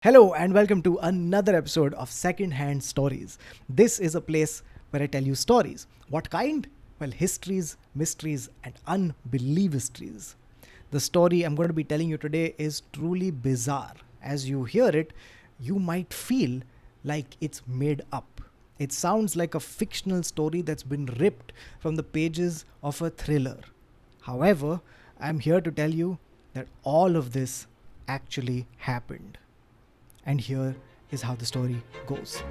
Hello and welcome to another episode of Secondhand Stories. This is a place where I tell you stories. What kind? Well, histories, mysteries, and unbelievable histories. The story I'm going to be telling you today is truly bizarre. As you hear it, you might feel like it's made up. It sounds like a fictional story that's been ripped from the pages of a thriller. However, I'm here to tell you that all of this actually happened. And here is how the story goes.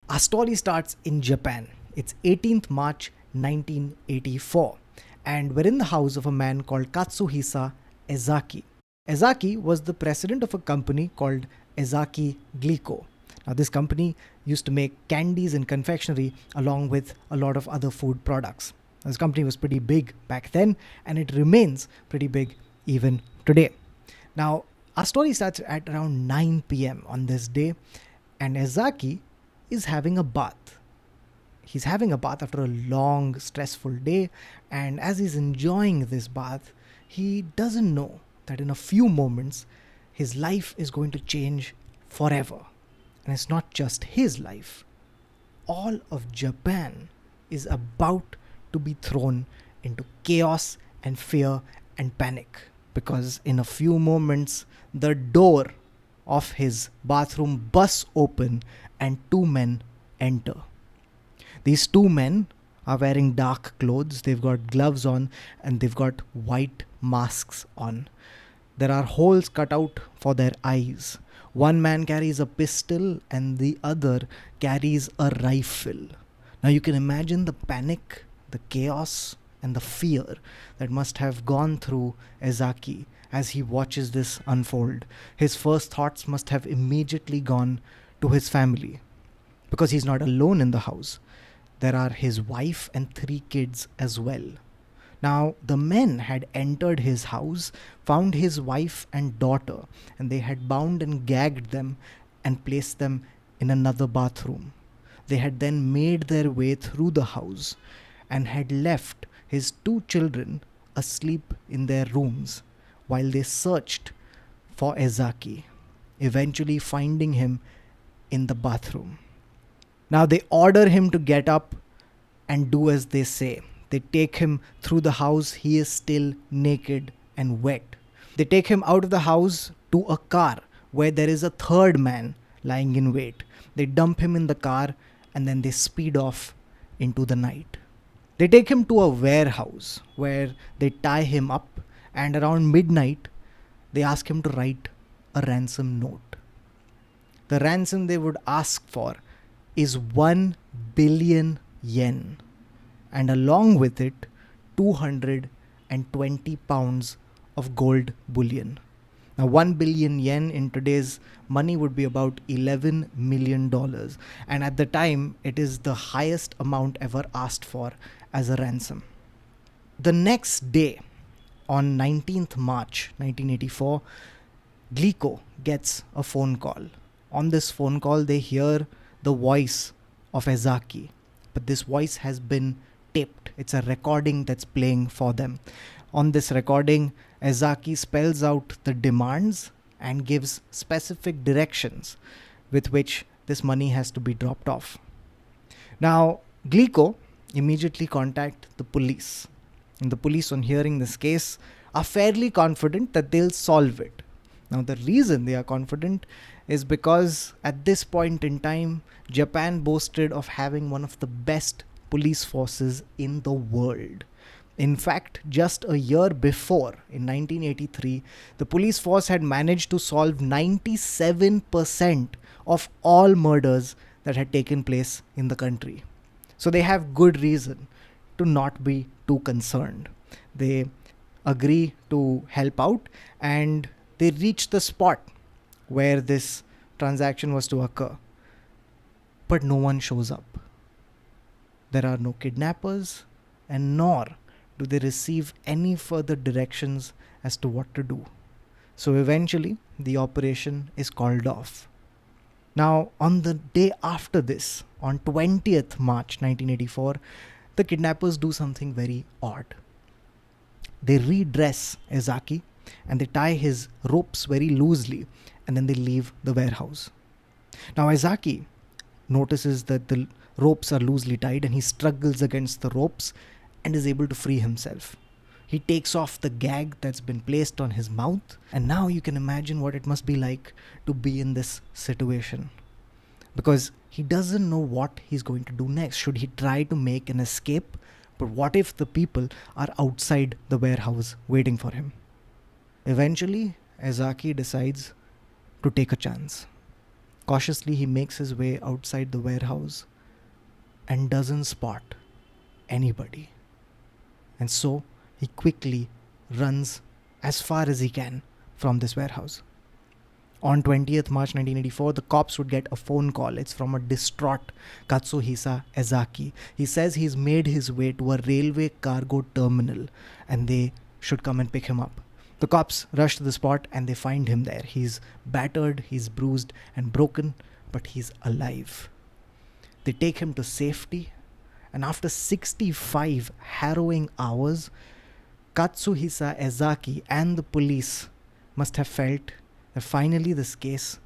Our story starts in Japan. It's 18th March 1984, and we're in the house of a man called Katsuhisa Ezaki. Ezaki was the president of a company called Ezaki Glico. Now, this company used to make candies and confectionery along with a lot of other food products. This company was pretty big back then, and it remains pretty big even today. Now, our story starts at around 9 p.m. on this day, and Ezaki is having a bath. He's having a bath after a long, stressful day, and as he's enjoying this bath, he doesn't know that in a few moments, his life is going to change forever. And it's not just his life. All of Japan is about to be thrown into chaos and fear and panic, because in a few moments the door of his bathroom busts open and two men enter. These two men are wearing dark clothes, they've got gloves on, and they've got white masks on. There are holes cut out for their eyes. One man carries a pistol and the other carries a rifle. Now you can imagine the panic, the chaos, and the fear that must have gone through Ezaki as he watches this unfold. His first thoughts must have immediately gone to his family, because he's not alone in the house. There are his wife and 3 kids as well. Now, the men had entered his house, found his wife and daughter, and they had bound and gagged them and placed them in another bathroom. They had then made their way through the house and had left his 2 children asleep in their rooms while they searched for Ezaki, eventually finding him in the bathroom. Now they order him to get up and do as they say. They take him through the house. He is still naked and wet. They take him out of the house to a car where there is a third man lying in wait. They dump him in the car and then they speed off into the night. They take him to a warehouse where they tie him up, and around midnight they ask him to write a ransom note. The ransom they would ask for is 1 billion yen, and along with it 220 pounds of gold bullion. Now 1 billion yen in today's money would be about $11 million, and at the time it is the highest amount ever asked for as a ransom. The next day, on 19th March 1984, Glico gets a phone call. On this phone call they hear the voice of Ezaki, but this voice has been taped. It's a recording that's playing for them. On this recording, Ezaki spells out the demands and gives specific directions with which this money has to be dropped off. Now, Glico immediately contact the police. And the police, on hearing this case, are fairly confident that they'll solve it. Now, the reason they are confident is because at this point in time, Japan boasted of having one of the best police forces in the world. In fact, just a year before, in 1983, the police force had managed to solve 97% of all murders that had taken place in the country. So they have good reason to not be too concerned. They agree to help out and they reach the spot where this transaction was to occur. But no one shows up. There are no kidnappers, and nor do they receive any further directions as to what to do. So eventually, the operation is called off. Now, on the day after this, on 20th March 1984, the kidnappers do something very odd. They redress Ezaki and they tie his ropes very loosely, and then they leave the warehouse. Now Ezaki notices that the ropes are loosely tied and he struggles against the ropes and is able to free himself. He takes off the gag that's been placed on his mouth, and now you can imagine what it must be like to be in this situation. Because he doesn't know what he's going to do next. Should he try to make an escape? But what if the people are outside the warehouse waiting for him? Eventually, Ezaki decides to take a chance. Cautiously, he makes his way outside the warehouse and doesn't spot anybody. And so, he quickly runs as far as he can from this warehouse. On 20th March 1984, the cops would get a phone call. It's from a distraught Katsuhisa Ezaki. He says he's made his way to a railway cargo terminal and they should come and pick him up. The cops rush to the spot and they find him there. He's battered, he's bruised and broken, but he's alive. They take him to safety, and after 65 harrowing hours, Katsuhisa Ezaki and the police must have felt that finally this case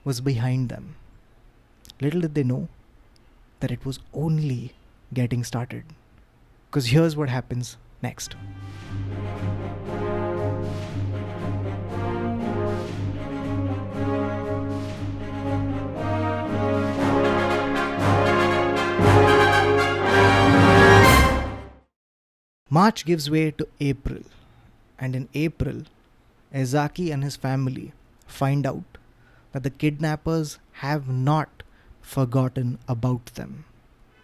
was behind them. Little did they know that it was only getting started. Because here's what happens next. March gives way to April, and in April, Ezaki and his family find out that the kidnappers have not forgotten about them.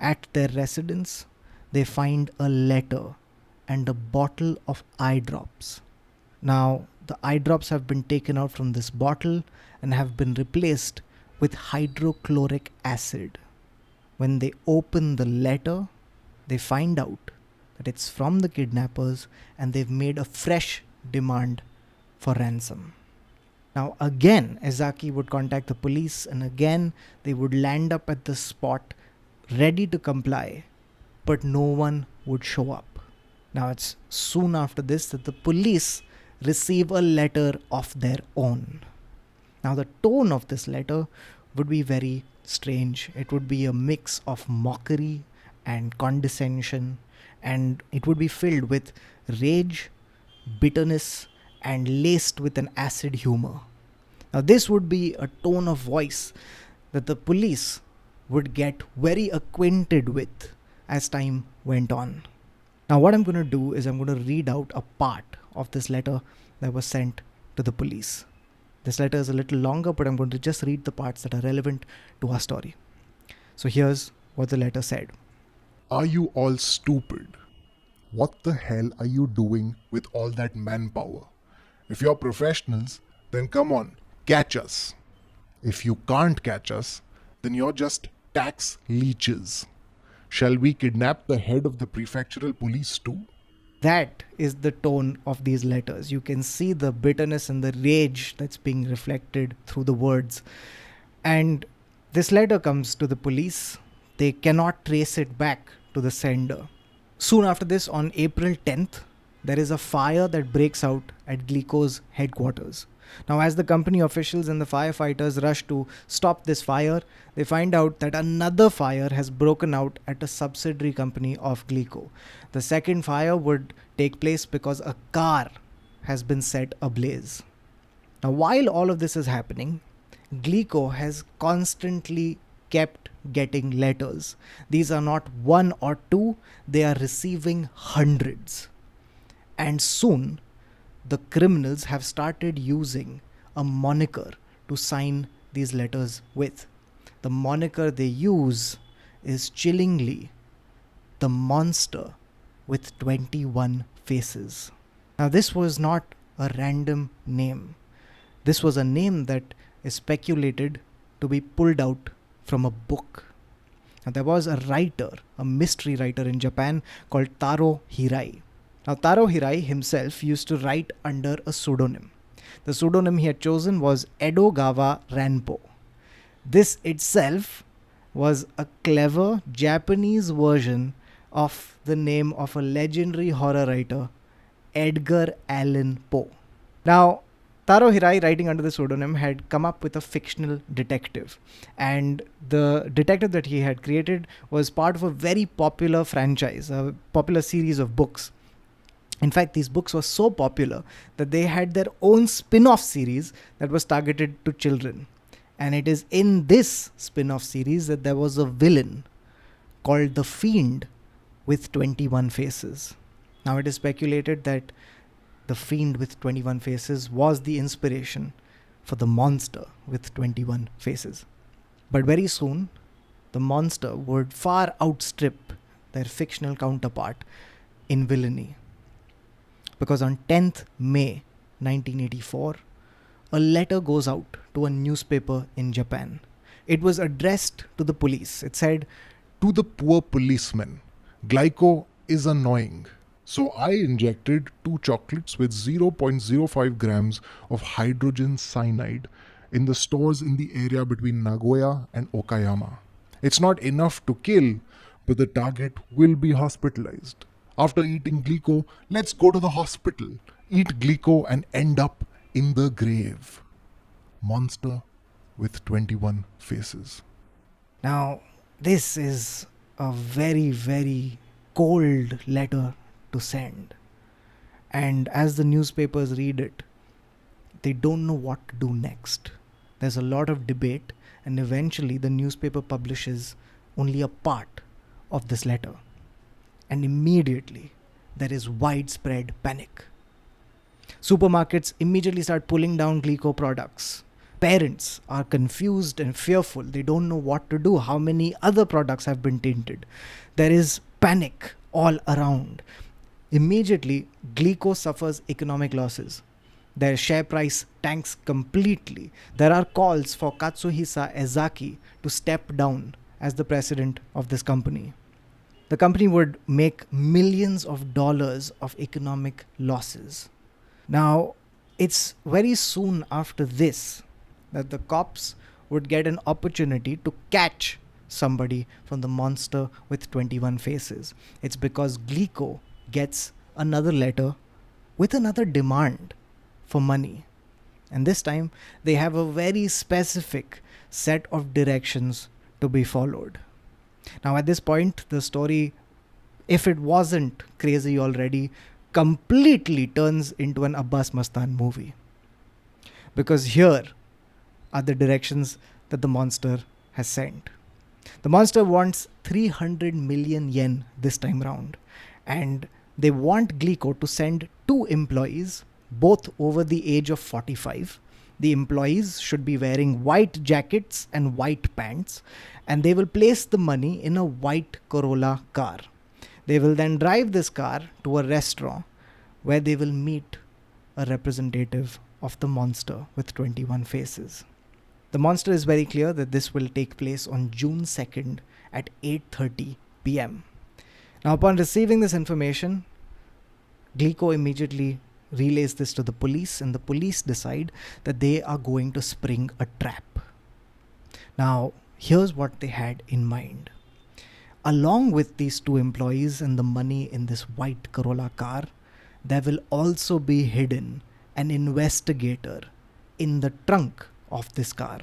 At their residence, they find a letter and a bottle of eye drops. Now, the eye drops have been taken out from this bottle and have been replaced with hydrochloric acid. When they open the letter, they find out that it's from the kidnappers and they've made a fresh demand for ransom. Now again, Ezaki would contact the police and again they would land up at the spot ready to comply, but no one would show up. Now it's soon after this that the police receive a letter of their own. Now the tone of this letter would be very strange. It would be a mix of mockery and condescension, and it would be filled with rage, bitterness, and laced with an acid humor. Now this would be a tone of voice that the police would get very acquainted with as time went on. Now what I'm going to do is I'm going to read out a part of this letter that was sent to the police. This letter is a little longer, but I'm going to just read the parts that are relevant to our story. So here's what the letter said. Are you all stupid? What the hell are you doing with all that manpower? If you're professionals, then come on, catch us. If you can't catch us, then you're just tax leeches. Shall we kidnap the head of the prefectural police too? That is the tone of these letters. You can see the bitterness and the rage that's being reflected through the words. And this letter comes to the police. They cannot trace it back to the sender. Soon after this, on April 10th, there is a fire that breaks out at Glico's headquarters. Now, as the company officials and the firefighters rush to stop this fire, they find out that another fire has broken out at a subsidiary company of Glico. The second fire would take place because a car has been set ablaze. Now, while all of this is happening, Glico has constantly kept getting letters. These are not one or two, they are receiving hundreds. And soon, the criminals have started using a moniker to sign these letters with. The moniker they use is chillingly the monster with 21 faces. Now, this was not a random name. This was a name that is speculated to be pulled out from a book. Now, there was a writer, a mystery writer in Japan called Taro Hirai. Now, Taro Hirai himself used to write under a pseudonym. The pseudonym he had chosen was Edogawa Ranpo. This itself was a clever Japanese version of the name of a legendary horror writer Edgar Allan Poe. Now, Taro Hirai, writing under the pseudonym, had come up with a fictional detective. And the detective that he had created was part of a very popular franchise, a popular series of books. In fact, these books were so popular that they had their own spin off series that was targeted to children. And it is in this spin off series that there was a villain called the Fiend with 21 faces. Now, it is speculated that the Fiend with 21 faces was the inspiration for the monster with 21 faces. But very soon, the monster would far outstrip their fictional counterpart in villainy. Because on 10th May 1984, a letter goes out to a newspaper in Japan. It was addressed to the police. It said, To the poor policeman, glyco is annoying. So I injected 2 chocolates with 0.05 grams of hydrogen cyanide in the stores in the area between Nagoya and Okayama. It's not enough to kill, but the target will be hospitalized. After eating glico, let's go to the hospital, eat glico and end up in the grave. Monster with 21 faces. now, this is a very, very cold letter to send. And as the newspapers read it, they don't know what to do next. There's a lot of debate, and eventually the newspaper publishes only a part of this letter. And immediately there is widespread panic. Supermarkets immediately start pulling down Glico products. Parents are confused and fearful. They don't know what to do. How many other products have been tainted? There is panic all around. Immediately, Glico suffers economic losses. Their share price tanks completely. There are calls for Katsuhisa Ezaki to step down as the president of this company. The company would make millions of dollars of economic losses. Now, it's very soon after this that the cops would get an opportunity to catch somebody from the monster with 21 faces. It's because Glico gets another letter with another demand for money. And this time, they have a very specific set of directions to be followed. Now, at this point, the story, if it wasn't crazy already, completely turns into an Abbas Mastan movie. Because here are the directions that the monster has sent. The monster wants 300 million yen this time round. And they want Glico to send 2 employees, both over the age of 45. The employees should be wearing white jackets and white pants, and they will place the money in a white Corolla car. They will then drive this car to a restaurant where they will meet a representative of the monster with 21 faces. The monster is very clear that this will take place on June 2nd at 8:30 p.m. Now, upon receiving this information, Glico immediately relays this to the police, and the police decide that they are going to spring a trap. Now, here's what they had in mind. Along with these 2 employees and the money in this white Corolla car, there will also be hidden an investigator in the trunk of this car.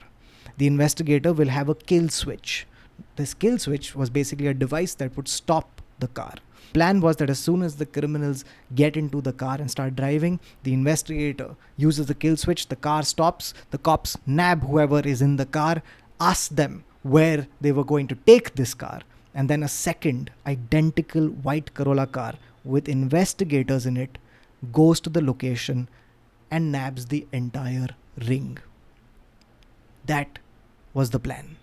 The investigator will have a kill switch. This kill switch was basically a device that would stop the car. Plan was that as soon as the criminals get into the car and start driving, the investigator uses the kill switch, the car stops, the cops nab whoever is in the car, ask them where they were going to take this car, and then a second identical white Corolla car with investigators in it goes to the location and nabs the entire ring. That was the plan.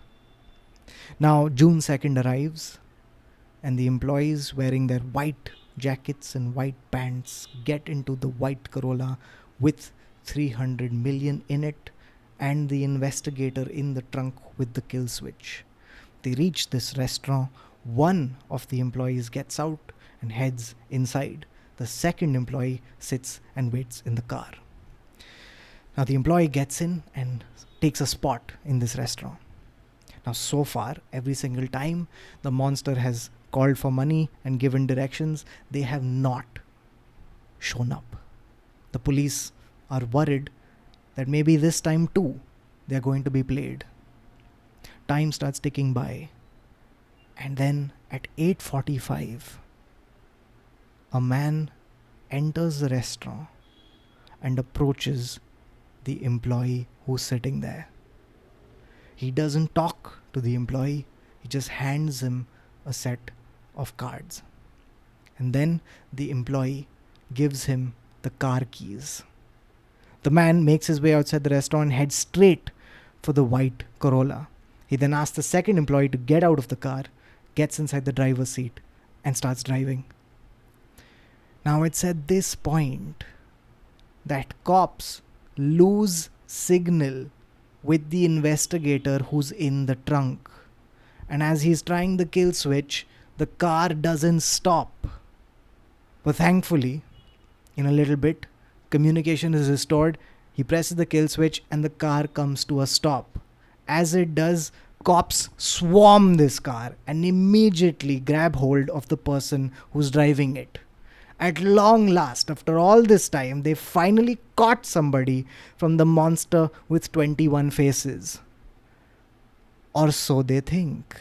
Now, June 2nd arrives, and the employees wearing their white jackets and white pants get into the white Corolla with 300 million in it and the investigator in the trunk with the kill switch. They reach this restaurant. One of the employees gets out and heads inside. The second employee sits and waits in the car. Now, the employee gets in and takes a spot in this restaurant. Now, so far, every single time the monster has called for money and given directions, they have not shown up. The police are worried that maybe this time too they are going to be played. Time starts ticking by, and then at 8:45, a man enters the restaurant and approaches the employee who's sitting there. He doesn't talk to the employee, he just hands him a set of cards. And then the employee gives him the car keys. The man makes his way outside the restaurant and heads straight for the white Corolla. He then asks the second employee to get out of the car, gets inside the driver's seat, and starts driving. Now it's at this point that cops lose signal with the investigator who's in the trunk. And as he's trying the kill switch, the car doesn't stop. But thankfully, in a little bit, communication is restored. He presses the kill switch and the car comes to a stop. As it does, cops swarm this car and immediately grab hold of the person who's driving it. At long last, after all this time, they finally caught somebody from the monster with 21 faces. Or so they think.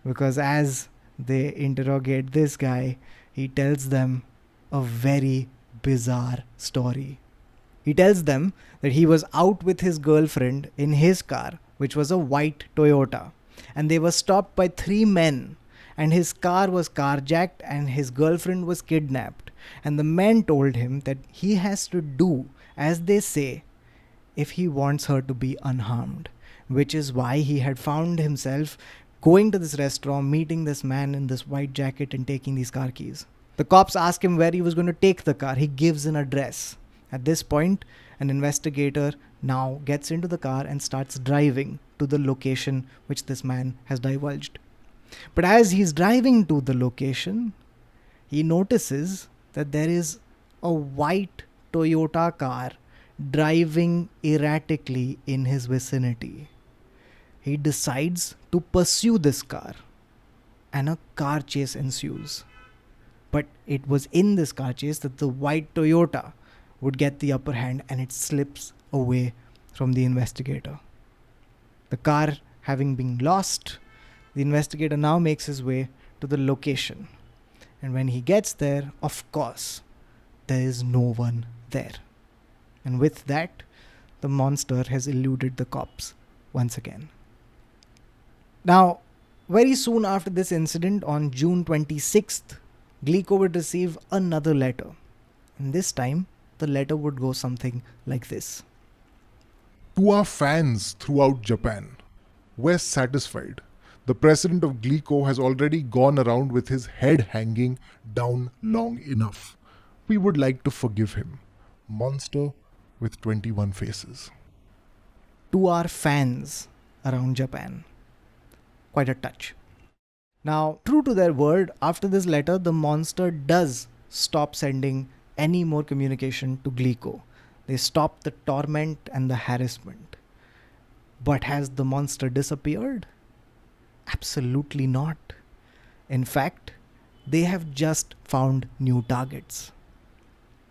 Because as they interrogate this guy, he tells them a very bizarre story. He tells them that he was out with his girlfriend in his car, which was a white Toyota, and they were stopped by 3 men, and his car was carjacked and his girlfriend was kidnapped. And the men told him that he has to do as they say if he wants her to be unharmed, which is why he had found himself going to this restaurant, meeting this man in this white jacket and taking these car keys. The cops ask him where he was going to take the car. He gives an address. At this point, an investigator now gets into the car and starts driving to the location which this man has divulged. But as he's driving to the location, he notices that there is a white Toyota car driving erratically in his vicinity. He decides to pursue this car, and a car chase ensues. But it was in this car chase that the white Toyota would get the upper hand and it slips away from the investigator. The car having been lost, the investigator now makes his way to the location. And when he gets there, of course, there is no one there. And with that, the monster has eluded the cops once again. Now, very soon after this incident, on June 26th, Glico would receive another letter. And this time, the letter would go something like this. To our fans throughout Japan, we're satisfied. The president of Glico has already gone around with his head hanging down long enough. We would like to forgive him. Monster with 21 faces. To our fans around Japan. Quite a touch. Now, true to their word, after this letter, the monster does stop sending any more communication to Glico. They stop the torment and the harassment. But has the monster disappeared? Absolutely not. In fact, they have just found new targets.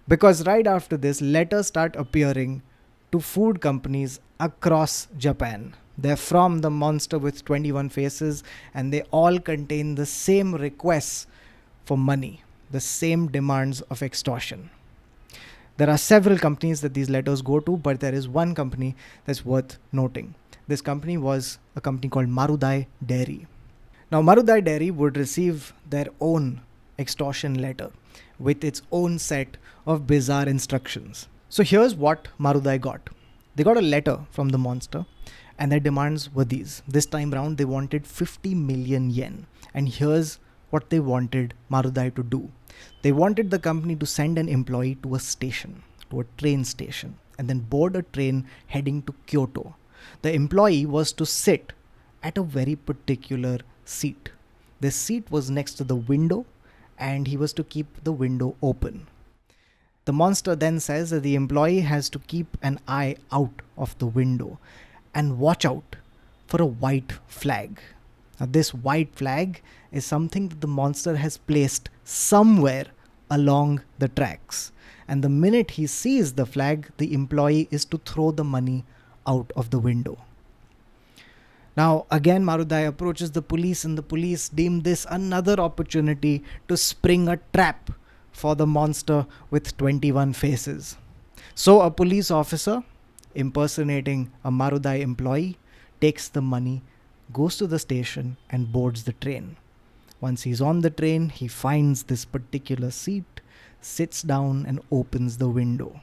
Because right after this, letters start appearing to food companies across Japan. They're from the monster with 21 faces, and they all contain the same requests for money, the same demands of extortion. There are several companies that these letters go to, but there is one company that's worth noting. This company was a company called Marudai Dairy. Now, Marudai Dairy would receive their own extortion letter with its own set of bizarre instructions. So here's what Marudai got. They got a letter from the monster, and their demands were these. This time round, they wanted 50 million yen. And here's what they wanted Marudai to do. They wanted the company to send an employee to a station, to a train station, and then board a train heading to Kyoto. The employee was to sit at a very particular seat. This seat was next to the window, and he was to keep the window open. The monster then says that the employee has to keep an eye out of the window and watch out for a white flag. Now, this white flag is something that the monster has placed somewhere along the tracks. And the minute he sees the flag, the employee is to throw the money out of the window. Now, again, Marudai approaches the police, and the police deem this another opportunity to spring a trap for the monster with 21 faces. So, a police officer, impersonating a Marudai employee, takes the money, goes to the station, and boards the train. Once he's on the train, he finds this particular seat, sits down, and opens the window.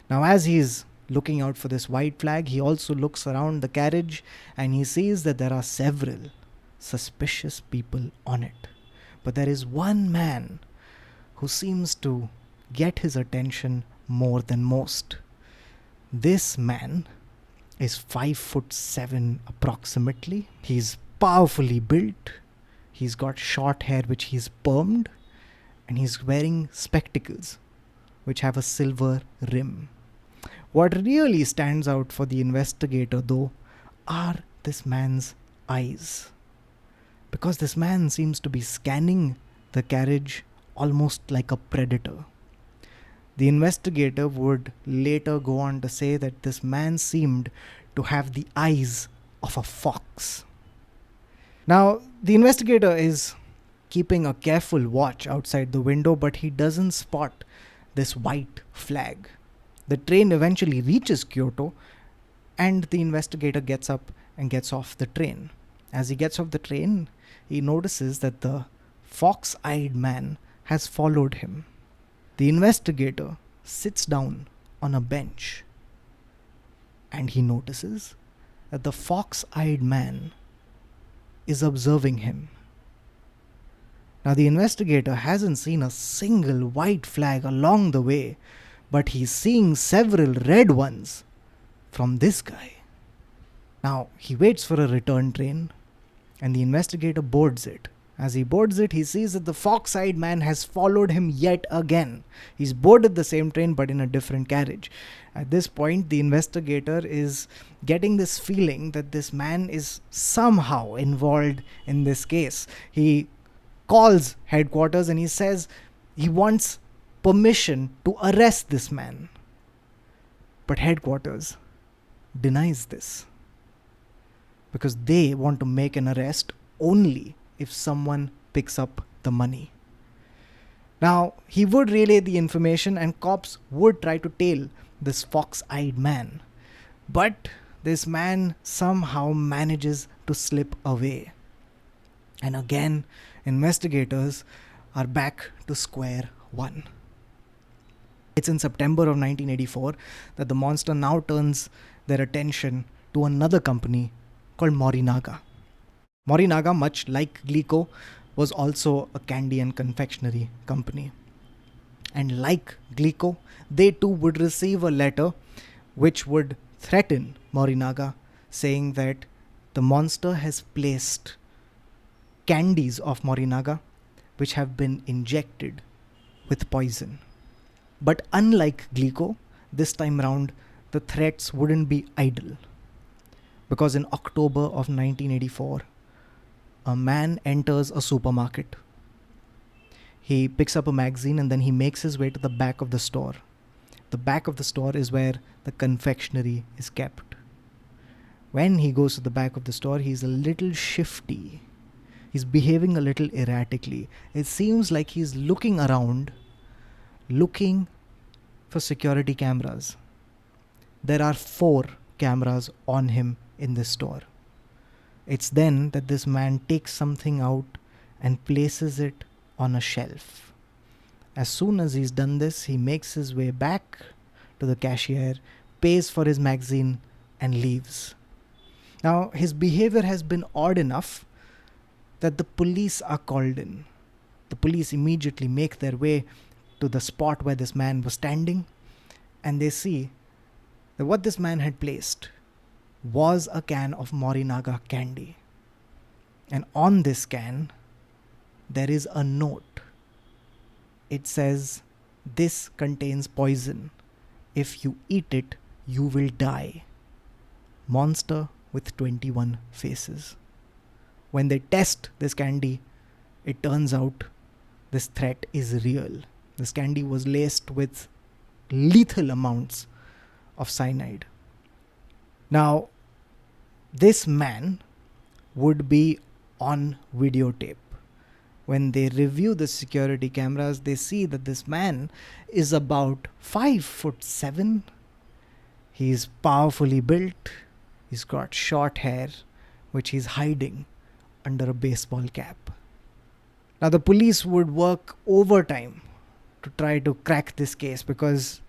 Now, as he's looking out for this white flag, he also looks around the carriage and he sees that there are several suspicious people on it. But there is one man who seems to get his attention more than most. This man is 5'7" approximately. He's powerfully built. He's got short hair which he's permed, and he's wearing spectacles which have a silver rim. What really stands out for the investigator, though, are this man's eyes. Because this man seems to be scanning the carriage almost like a predator. The investigator would later go on to say that this man seemed to have the eyes of a fox. Now, the investigator is keeping a careful watch outside the window, but he doesn't spot this white flag. The train eventually reaches Kyoto, and the investigator gets up and gets off the train. As he gets off the train, he notices that the fox-eyed man has followed him. The investigator sits down on a bench, and he notices that the fox-eyed man is observing him. Now, the investigator hasn't seen a single white flag along the way, but he's seeing several red ones from this guy. Now, he waits for a return train, and the investigator boards it. As he boards it, he sees that the fox-eyed man has followed him yet again. He's boarded the same train but in a different carriage. At this point, the investigator is getting this feeling that this man is somehow involved in this case. He calls headquarters and he says he wants permission to arrest this man. But headquarters denies this, because they want to make an arrest only if someone picks up the money. Now, he would relay the information and cops would try to tail this fox-eyed man. But this man somehow manages to slip away. And again, investigators are back to square one. It's in September of 1984 that the monster now turns their attention to another company called Morinaga. Morinaga, much like Glico, was also a candy and confectionery company. And like Glico, they too would receive a letter which would threaten Morinaga, saying that the monster has placed candies of Morinaga which have been injected with poison. But unlike Glico, this time round, the threats wouldn't be idle. Because in October of 1984, a man enters a supermarket. He picks up a magazine and then he makes his way to the back of the store. The back of the store is where the confectionery is kept. When he goes to the back of the store, he's a little shifty. He's behaving a little erratically. It seems like he's looking around, looking for security cameras. There are 4 cameras on him in this store. It's then that this man takes something out and places it on a shelf. As soon as he's done this, he makes his way back to the cashier, pays for his magazine, and leaves. Now, his behavior has been odd enough that the police are called in. The police immediately make their way to the spot where this man was standing, and they see that what this man had placed was a can of Morinaga candy. And on this can, there is a note. It says, "This contains poison. If you eat it, you will die. Monster with 21 faces." When they test this candy, it turns out this threat is real. This candy was laced with lethal amounts of cyanide. Now, this man would be on videotape. When they review the security cameras, they see that this man is about 5'7". He's powerfully built. He's got short hair, which he's hiding under a baseball cap. Now, the police would work overtime to try to crack this case because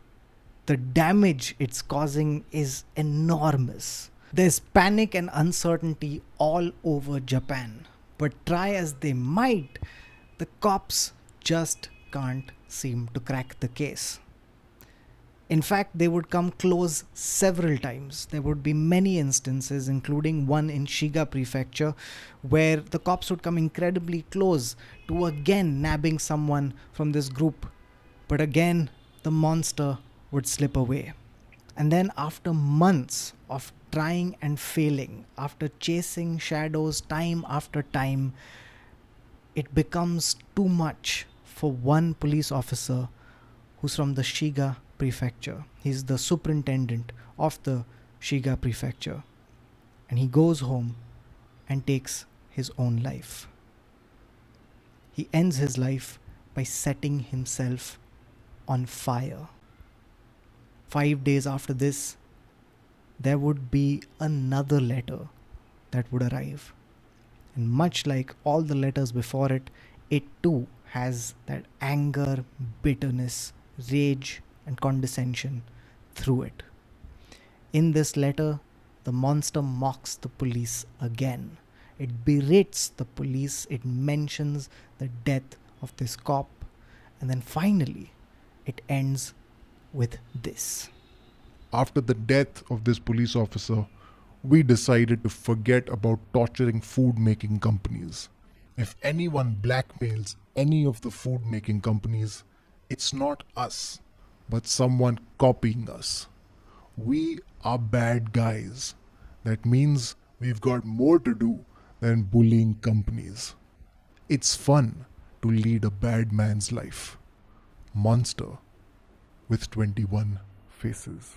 the damage it's causing is enormous. There's panic and uncertainty all over Japan. But try as they might, the cops just can't seem to crack the case. In fact, they would come close several times. There would be many instances, including one in Shiga Prefecture, where the cops would come incredibly close to again nabbing someone from this group. But again, the monster would slip away. And then after months of trying and failing, after chasing shadows time after time, it becomes too much for one police officer who's from the Shiga Prefecture. He's the superintendent of the Shiga Prefecture. And he goes home and takes his own life. He ends his life by setting himself on fire. 5 days after this, there would be another letter that would arrive. And much like all the letters before it, it too has that anger, bitterness, rage, and condescension through it. In this letter, the monster mocks the police again. It berates the police, it mentions the death of this cop, and then finally, it ends with this. After the death of this police officer, we decided to forget about torturing food making companies. If anyone blackmails any of the food making companies, it's not us, but someone copying us. We are bad guys. That means we've got more to do than bullying companies. It's fun to lead a bad man's life. Monster with 21 faces.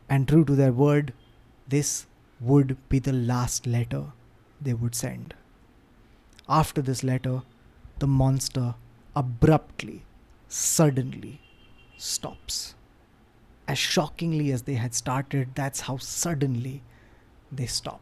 And true to their word, this would be the last letter they would send. After this letter, the monster abruptly, suddenly stops. As shockingly as they had started, that's how suddenly they stop.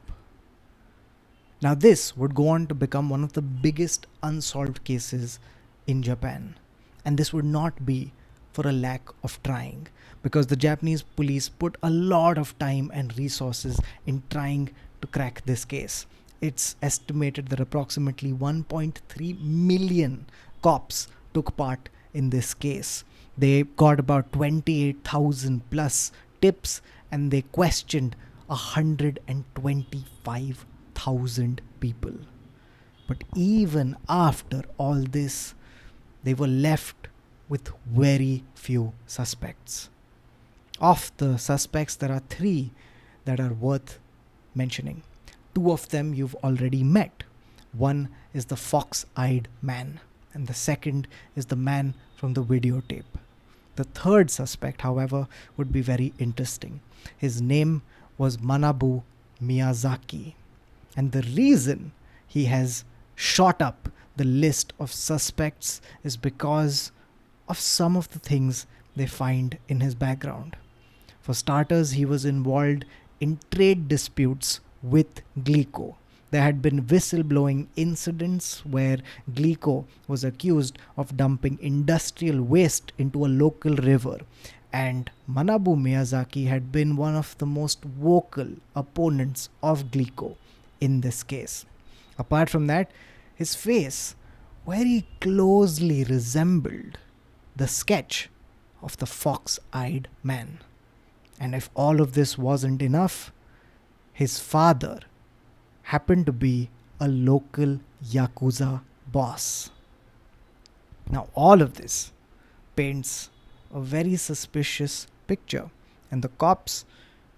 Now, this would go on to become one of the biggest unsolved cases in Japan. And this would not be for a lack of trying, because the Japanese police put a lot of time and resources in trying to crack this case. It's estimated that approximately 1.3 million cops took part in this case. They got about 28,000 plus tips, and they questioned 125,000 people. But even after all this, they were left with very few suspects. Of the suspects, there are 3 that are worth mentioning. 2 of them you've already met. One is the fox-eyed man, and the second is the man from the videotape. The third suspect, however, would be very interesting. His name was Manabu Miyazaki. And the reason he has shot up the list of suspects is because of some of the things they find in his background. For starters, he was involved in trade disputes with Glico. There had been whistleblowing incidents where Glico was accused of dumping industrial waste into a local river, and Manabu Miyazaki had been one of the most vocal opponents of Glico in this case. Apart from that, his face very closely resembled the sketch of the fox-eyed man. And if all of this wasn't enough, his father happened to be a local Yakuza boss. Now, all of this paints a very suspicious picture, and the cops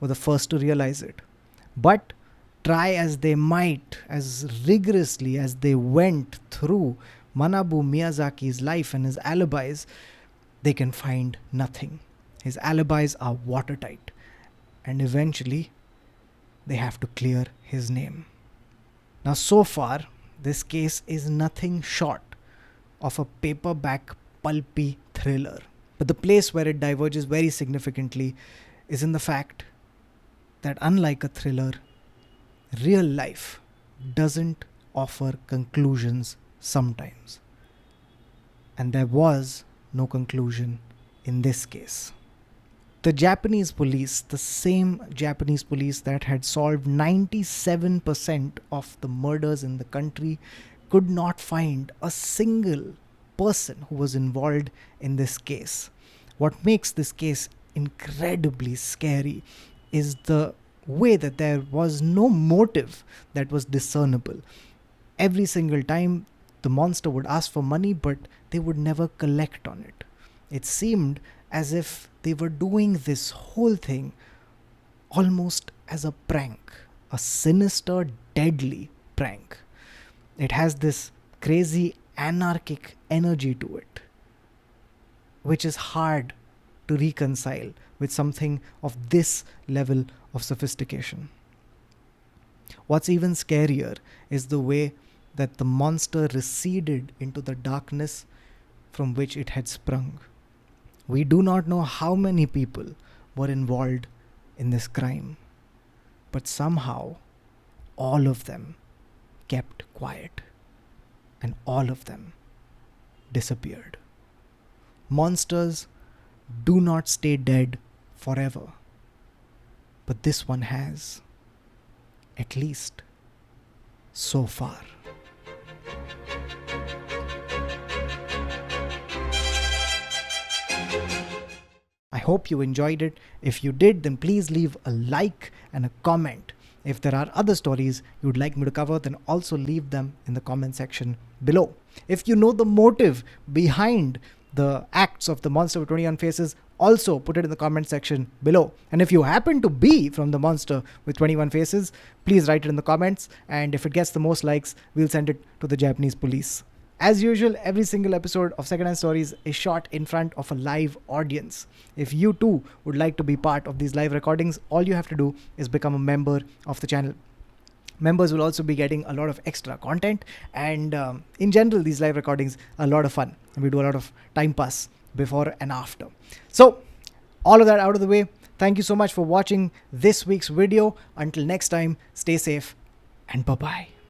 were the first to realize it. But try as they might, as rigorously as they went through Manabu Miyazaki's life and his alibis, they can find nothing. His alibis are watertight. And eventually, they have to clear his name. Now, so far, this case is nothing short of a paperback pulpy thriller. But the place where it diverges very significantly is in the fact that unlike a thriller, real life doesn't offer conclusions sometimes. And there was no conclusion in this case. The Japanese police, the same Japanese police that had solved 97% of the murders in the country, could not find a single person who was involved in this case. What makes this case incredibly scary is the way that there was no motive that was discernible. Every single time the monster would ask for money, but they would never collect on it. It seemed as if they were doing this whole thing almost as a prank, a sinister, deadly prank. It has this crazy, anarchic energy to it, which is hard to reconcile with something of this level of sophistication. What's even scarier is the way that the monster receded into the darkness from which it had sprung. We do not know how many people were involved in this crime, but somehow all of them kept quiet and all of them disappeared. Monsters do not stay dead forever, but this one has, at least so far. I hope you enjoyed it. If you did, then please leave a like and a comment. If there are other stories you would like me to cover, then also leave them in the comment section below. If you know the motive behind the acts of the monster with 21 faces, also put it in the comment section below. And if you happen to be from the monster with 21 faces, please write it in the comments. And if it gets the most likes, we'll send it to the Japanese police. As usual, every single episode of Secondhand Stories is shot in front of a live audience. If you too would like to be part of these live recordings, all you have to do is become a member of the channel. Members will also be getting a lot of extra content, and in general, these live recordings are a lot of fun. And we do a lot of time pass before and after. So, all of that out of the way, thank you so much for watching this week's video. Until next time, stay safe and bye-bye.